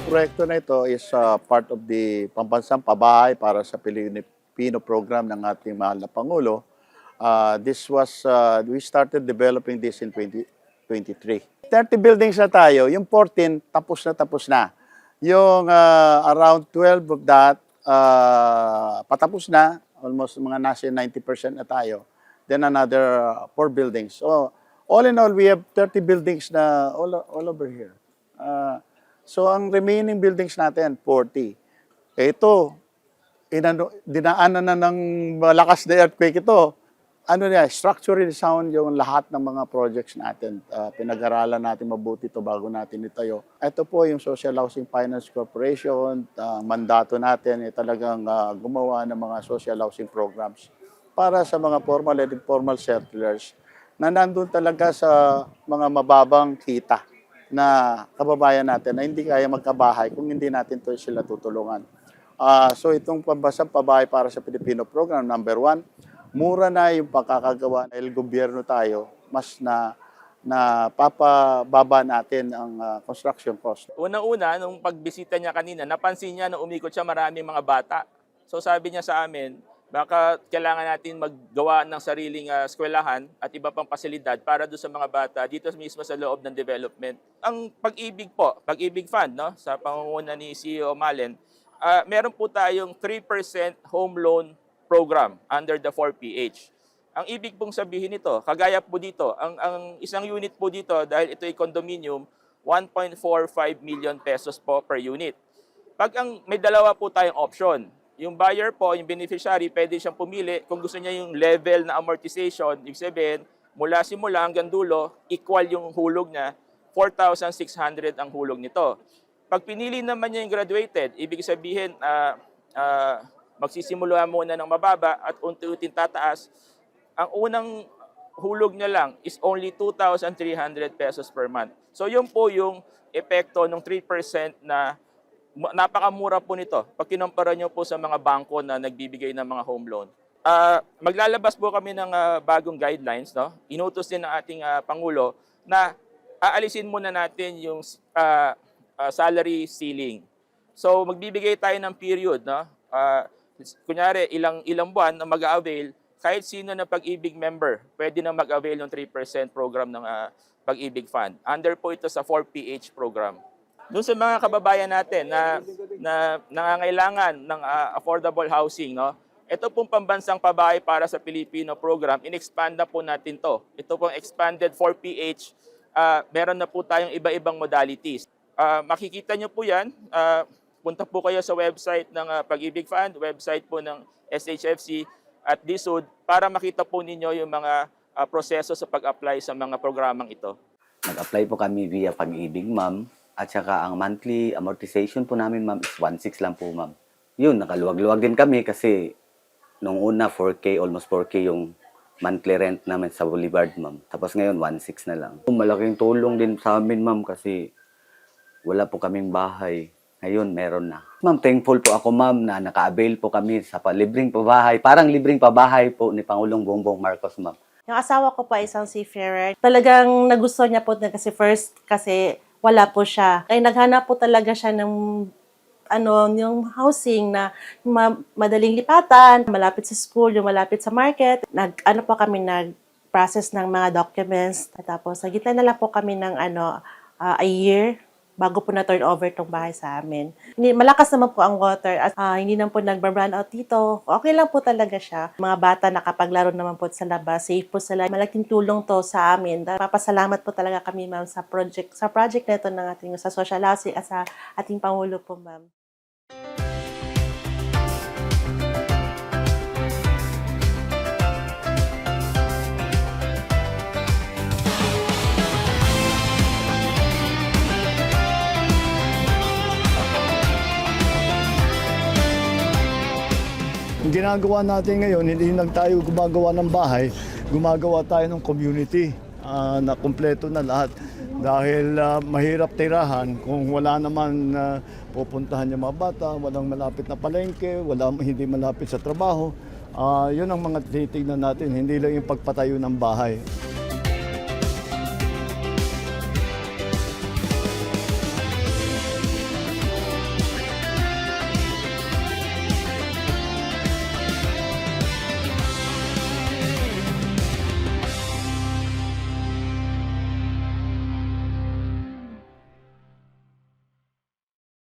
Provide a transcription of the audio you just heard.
proyekto na ito is part of the pambansang pabahay para sa Pilipino program ng ating mahal na Pangulo. We started developing this in 2023. 30 buildings na tayo, yung 14 tapos na. Yung around 12 of that, patapos na, almost mga nasa 90% na tayo. Then another 4 buildings. So, all in all, we have 30 buildings na all over here. So, ang remaining buildings natin, 40. Ito, dinaanan na ng malakas na earthquake ito. Structurally sound yung lahat ng mga projects natin. Pinag-aralan natin mabuti ito bago natin itayo. Ito po yung Social Housing Finance Corporation. Mandato natin ay talagang gumawa ng mga social housing programs para sa mga formal and informal settlers na nandun talaga sa mga mababang kita na kababayan natin na hindi kaya magkabahay kung hindi natin sila tutulungan. So itong pambasang pabahay para sa Pilipino program, number 1, mura na yung pagkakagawa dahil gobyerno tayo, mas napapababa natin ang construction cost. Unang-una, nung pagbisita niya kanina, napansin niya na umikot siya maraming mga bata. So sabi niya sa amin, baka kailangan natin maggawa ng sariling eskwelahan at iba pang pasilidad para doon sa mga bata dito mismo sa loob ng development. Ang Pag-ibig po, Pag-ibig Fund, no, sa pangunguna ni CEO Malen, meron po tayong 3% home loan program under the 4PH. Ang ibig pong sabihin nito, kagaya po dito, ang isang unit po dito, dahil ito ay condominium, 1.45 million pesos po per unit. May dalawa po tayong option. Yung buyer po, yung beneficiary, pwede siyang pumili kung gusto niya yung level na amortization, ibig sabihin, mula simula hanggang dulo, equal yung hulog niya, 4,600 ang hulog nito. Pag pinili naman niya yung graduated, ibig sabihin, magsisimula muna ng mababa at unti-unting tataas. Ang unang hulog niya lang is only 2,300 pesos per month. So yun po yung epekto ng 3% na napakamura po nito pag kinumpara nyo po sa mga bangko na nagbibigay ng mga home loan. Maglalabas po kami ng bagong guidelines. No? Inutos din ng ating Pangulo na aalisin muna natin yung salary ceiling. So magbibigay tayo ng period. No? Kunyari, ilang buwan na mag-avail, kahit sino na Pag-ibig member, pwede na mag-avail ng 3% program ng Pag-ibig Fund. Under po ito sa 4PH program. Doon sa mga kababayan natin na nangangailangan ng affordable housing, no? Ito pong pambansang pabahay para sa Pilipino program, in-expand na po natin to. Ito pong expanded 4PH, meron na po tayong iba-ibang modalities. Makikita nyo po yan, punta po kayo sa website ng Pag-ibig Fund, website po ng SHFC at DSUD para makita po ninyo yung mga proseso sa pag-apply sa mga programang ito. Nag-apply po kami via Pag-ibig, ma'am. At saka ang monthly amortization po namin, ma'am, is 1.6 lang po, ma'am. Yun, nakaluwag-luwag din kami kasi nung una 4K, almost 4K yung monthly rent namin sa Boulevard, ma'am. Tapos ngayon, 1.6 na lang. Malaking tulong din sa amin, ma'am, kasi wala po kaming bahay. Ngayon, meron na. Ma'am, thankful po ako, ma'am, na naka-avail po kami sa libreng pabahay. Parang libreng pabahay po ni Pangulong Bongbong Marcos, ma'am. Yung asawa ko pa isang seafarer. Talagang nagustuhan niya po kasi first, kasi wala po siya. Ay naghanap po talaga siya ng yung housing na madaling lipatan, malapit sa school, yung malapit sa market. Nag-process ng mga documents. Tapos nagitay na lang po kami ng a year bago po na-turn over tong bahay sa amin. Malakas naman po ang water at hindi naman po nag-run out dito. Okay lang po talaga siya. Mga bata nakapaglaro naman po sa labas, safe po sila. Malaking tulong to sa amin. Papasalamat po talaga kami, ma'am, sa project na ito ng ating sa social housing at sa ating Pangulo po, ma'am. Ang ginagawa natin ngayon, hindi lang tayo gumagawa ng bahay, gumagawa tayo ng community na kumpleto na lahat. Dahil mahirap tirahan kung wala naman pupuntahan yung mga bata, walang malapit na palengke, hindi malapit sa trabaho. Yun ang mga titignan natin, hindi lang yung pagpatayo ng bahay.